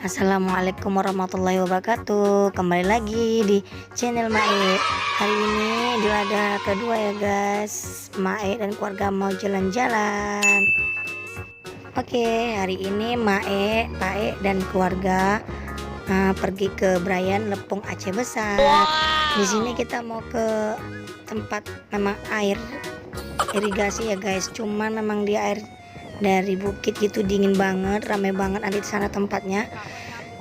Assalamualaikum warahmatullahi wabarakatuh. Kembali lagi di channel Mae. Hari ini idul adha kedua ya guys. Mae dan keluarga mau jalan-jalan. Oke, hari ini Mae, Pae dan keluarga pergi ke Brayan Lepung Aceh Besar. Di sini kita mau ke tempat memang air irigasi ya guys. Cuman memang di air dari bukit gitu, dingin banget, ramai banget nanti di sana tempatnya.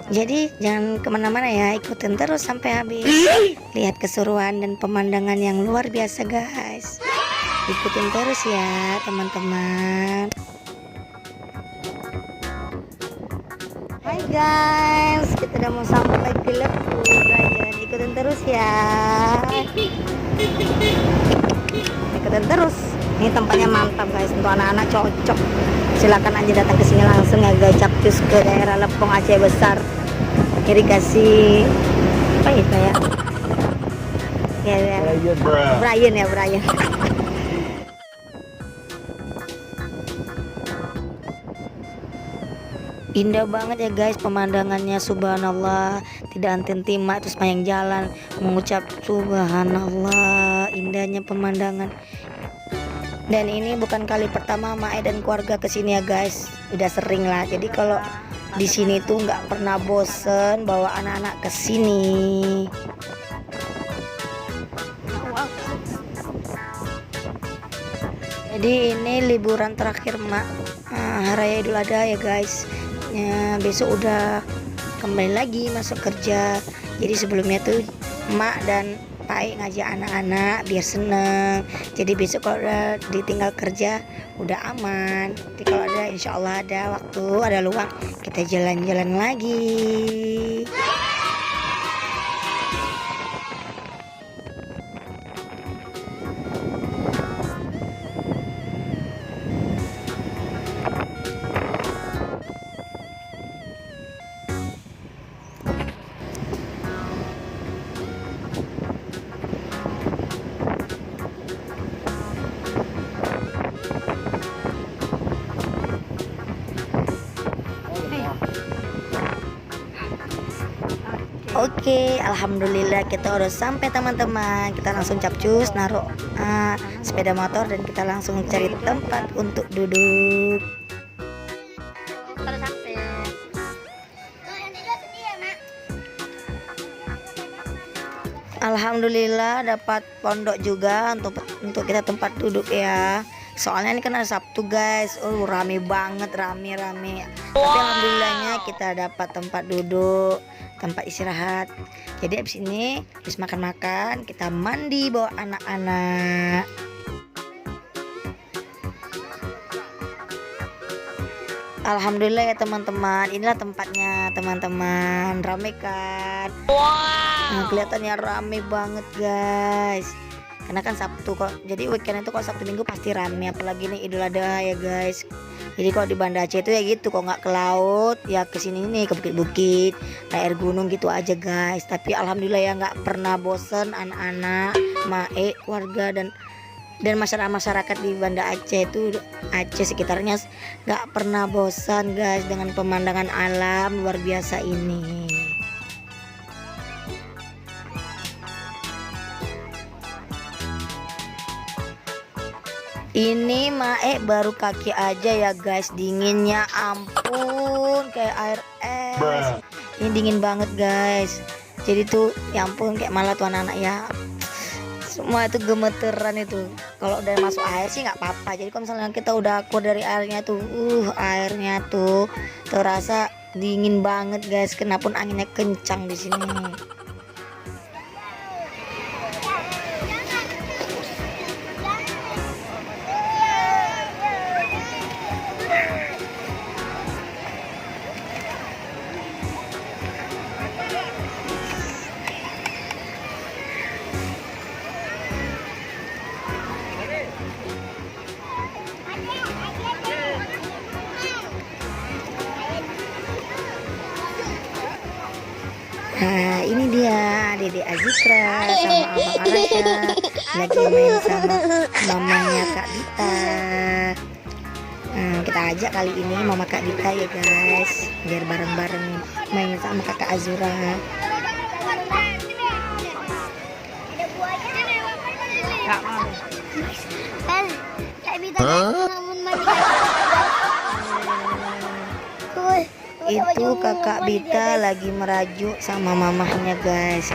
Jadi jangan kemana-mana ya, ikutin terus sampai habis. Lihat keseruan dan pemandangan yang luar biasa guys. Ikutin terus ya teman-teman. Hai guys, kita udah mau sampai ke Lepung Brayan. Ikutin terus ya. Ikutin terus. Ini tempatnya mantap guys, untuk anak-anak cocok. Silakan aja datang ke sini langsung ya guys, capcus ke daerah Lepung Aceh Besar. Irigasi apa itu ya? Ya. Brayan ya, Brayan. Indah banget ya guys pemandangannya, subhanallah. Tidak henti-henti mak itu sepanjang jalan mengucap subhanallah, indahnya pemandangan. Dan ini bukan kali pertama Mae dan keluarga kesini ya guys, udah sering lah. Jadi kalau di sini tuh nggak pernah bosen bawa anak-anak kesini. Jadi ini liburan terakhir mak Raya Idul Adha ya guys. Ya, besok udah kembali lagi masuk kerja. Jadi sebelumnya tuh mak dan Pae ngajak anak-anak biar seneng. Jadi besok kalau udah ditinggal kerja udah aman. Jadi kalau ada, insya Allah ada waktu, ada luang, kita jalan-jalan lagi. Oke, alhamdulillah kita udah sampai teman-teman. Kita langsung capcus naruh sepeda motor dan kita langsung cari tempat untuk duduk. Alhamdulillah dapat pondok juga untuk kita tempat duduk ya. Soalnya ini kan hari Sabtu guys, rame banget, rame. Tapi alhamdulillahnya kita dapat tempat duduk, tempat istirahat. Jadi abis ini habis makan-makan kita mandi bawa anak-anak. Alhamdulillah ya teman-teman, inilah tempatnya teman-teman. Rame kan? Nah, kelihatannya rame banget guys. Karena kan Sabtu kok, jadi weekend itu kalau Sabtu Minggu pasti rame, apalagi nih Idul Adha ya guys. Jadi kalau di Banda Aceh itu ya gitu, kalau nggak ke laut ya ke sini nih, ke bukit-bukit, air gunung gitu aja guys. Tapi alhamdulillah ya nggak pernah bosen anak-anak, Mae, keluarga dan masyarakat di Banda Aceh itu, Aceh sekitarnya nggak pernah bosan guys dengan pemandangan alam luar biasa ini. Ini Mae baru kaki aja ya guys, dinginnya ampun kayak air es. Ini dingin banget guys. Jadi tuh ya ampun, kayak malah tuh anak-anak ya semua itu gemeteran itu. Kalau udah masuk air sih nggak apa-apa. Jadi kalau misalnya kita udah keluar dari airnya tuh, airnya tuh terasa dingin banget guys. Kenapa anginnya kencang di sini. Nah ini dia Dede Azikra sama Abang Arasya lagi main sama mamanya Kak Dita. Kita ajak kali ini mama Kak Dita ya guys, biar bareng-bareng main sama kakak Azura. Itu kakak Bita lagi merajuk sama mamahnya guys.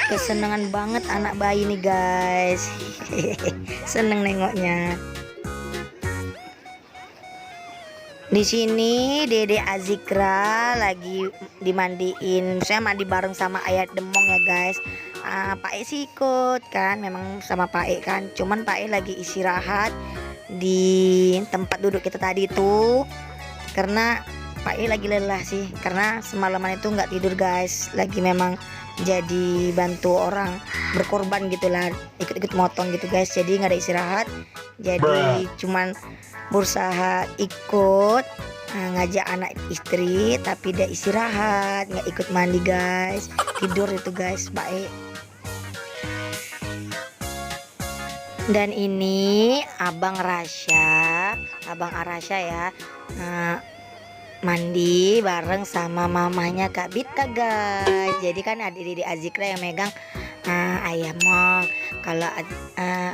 Kesenangan banget anak bayi nih guys. Seneng nengoknya. Di sini Dede Azikra lagi dimandiin. Saya mandi bareng sama ayah Demong ya guys. Pak E sih ikut kan, memang sama Pak E kan. Cuman Pak E lagi istirahat di tempat duduk kita tadi tuh, karena Pak E lagi lelah sih, karena semalaman itu nggak tidur guys. Lagi memang jadi bantu orang berkorban gitulah, ikut-ikut motong gitu guys. Jadi nggak ada istirahat, jadi cuman berusaha ikut ngajak anak istri, tapi dia istirahat, nggak ikut mandi guys, tidur itu guys Pak E. Dan ini Abang Arasya ya, mandi bareng sama mamanya Kak Bita guys. Jadi kan adik Azikra yang megang ayam Mong. Kalau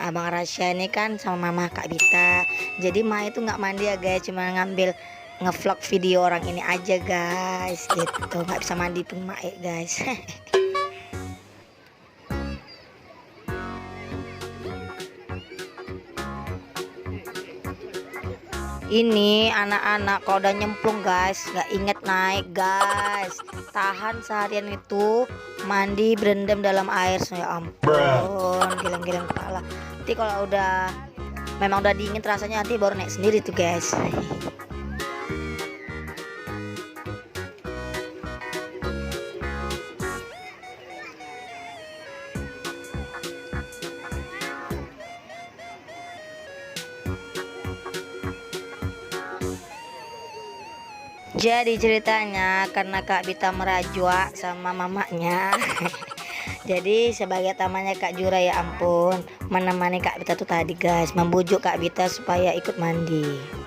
Abang Arasya ini kan sama mama Kak Bita. Jadi Ma itu nggak mandi ya guys, cuma ngambil ngevlog video orang ini aja guys gitu. Nggak bisa mandi pun Ma guys. Ini anak-anak kalau udah nyemplung guys, nggak inget naik guys, tahan seharian itu mandi berendam dalam air. Ya ampun, gilang-gilang kepala. Nanti kalau udah memang udah dingin rasanya, nanti baru naik sendiri tuh guys. Jadi ceritanya karena Kak Bita merajua sama mamanya. Jadi sebagai tamannya Kak Jura ya ampun, menemani Kak Bita tuh tadi guys, membujuk Kak Bita supaya ikut mandi.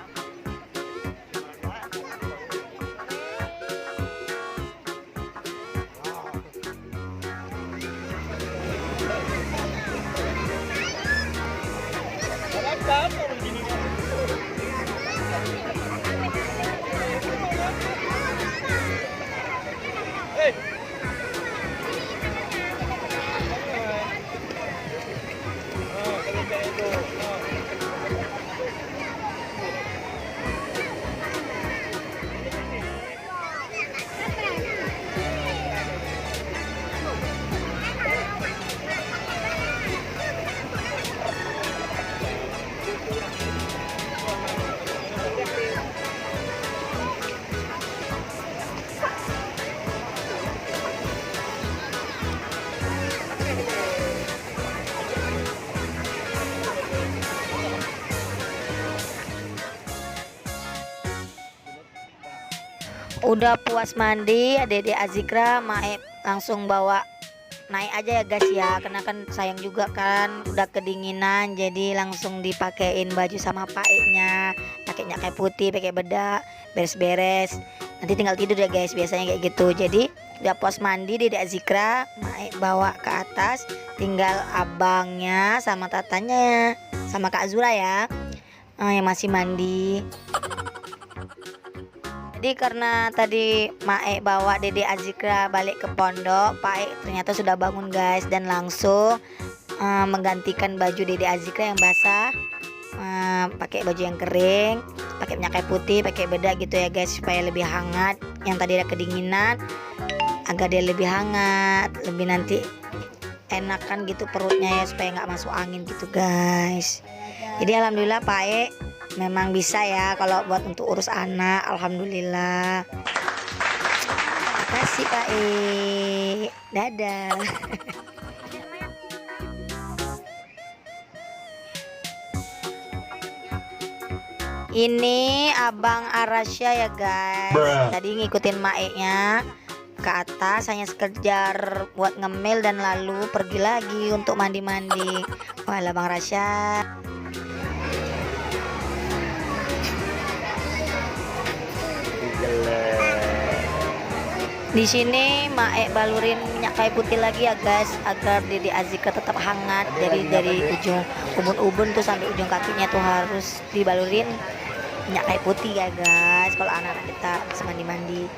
Udah puas mandi, Dede Azikra Mae langsung bawa naik aja ya guys ya, karena kan sayang juga kan udah kedinginan. Jadi langsung dipakein baju sama paknya, pakainya kayak putih, pakai bedak, beres-beres, nanti tinggal tidur ya guys, biasanya kayak gitu. Jadi udah puas mandi, Dede Azikra Mae bawa ke atas, tinggal abangnya sama tatanya sama Kak Azura ya, yang masih mandi. Jadi karena tadi Mae bawa Dede Azikra balik ke pondok, Pak E ternyata sudah bangun guys, dan langsung menggantikan baju Dede Azikra yang basah, pakai baju yang kering, pakai minyak kayu putih, pakai bedak gitu ya guys, supaya lebih hangat. Yang tadi ada kedinginan, agar dia lebih hangat, lebih nanti enakan gitu perutnya ya, supaya nggak masuk angin gitu guys. Jadi alhamdulillah Pak E memang bisa ya kalau buat untuk urus anak, alhamdulillah. Makasih Pak E. Dadah. Ini Abang Arasya ya guys. Tadi ngikutin Maeknya ke atas hanya sekedar buat ngemil dan lalu pergi lagi untuk mandi-mandi. Wah, Abang Rasya. Di sini Maek balurin minyak kayu putih lagi ya guys, agar Dede Azikra tetap hangat dari ujung ubun-ubun tuh sampai ujung kakinya tuh harus dibalurin minyak kayu putih ya guys. Kalau anak-anak kita bisa mandi-mandi.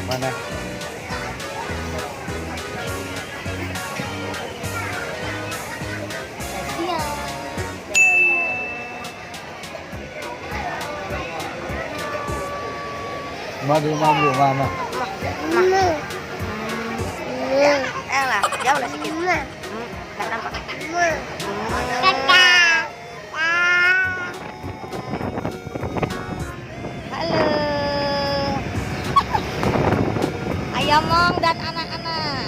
Mana? Madu mambu mana? Lah, jauh lah sedikit. Nggak nampak. Halo. Ayamong dan anak-anak.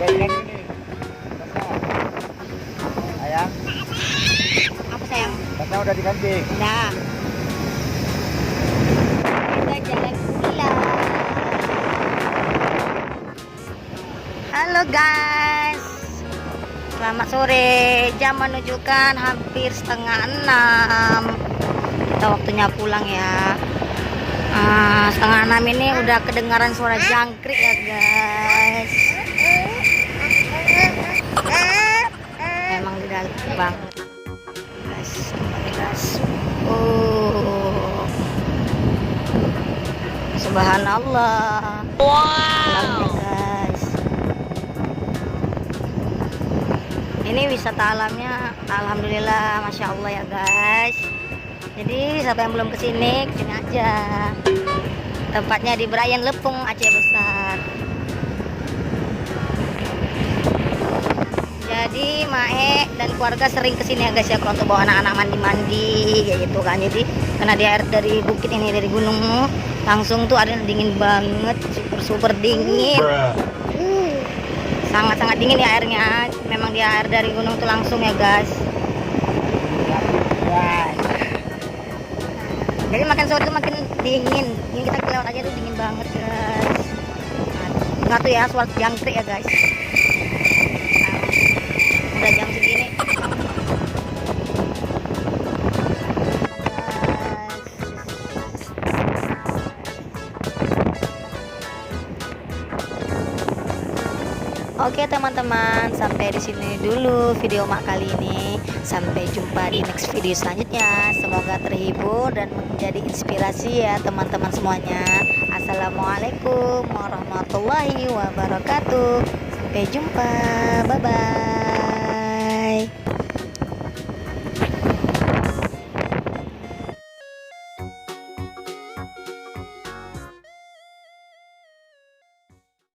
Bayang ini. Ayang, Apa sayang? katanya udah diganti. Nah, kita jalan pulang. Halo guys, selamat sore. Jam menunjukkan hampir 5:30. Kita waktunya pulang ya. 5:30 ini udah kedengaran suara jangkrik ya guys. Memang di dalam banget guys. Oh, subhanallah. Wow guys, ini wisata alamnya alhamdulillah masya Allah ya guys. Jadi siapa yang belum kesini aja. Tempatnya di Brayan Lepung, Aceh Besar. Jadi Mae dan keluarga sering kesini ya guys ya, kalau untuk bawa anak-anak mandi-mandi kayak gitu kan. Jadi karena di air dari bukit ini, dari gunung langsung tuh ada dingin banget, super dingin. Sangat-sangat dingin ya airnya. Memang dia air dari gunung tuh langsung ya guys. Jadi makin sore tuh makin dingin. Ini kita kelewat aja tuh dingin banget guys. Nggak tuh ya suara jangkrik ya guys. Udah jam segini. Oke teman-teman, sampai di sini dulu video mak kali ini. Sampai jumpa di next video selanjutnya. Semoga terhibur dan menjadi inspirasi ya teman-teman semuanya. Assalamualaikum warahmatullahi wabarakatuh. Sampai jumpa, bye bye.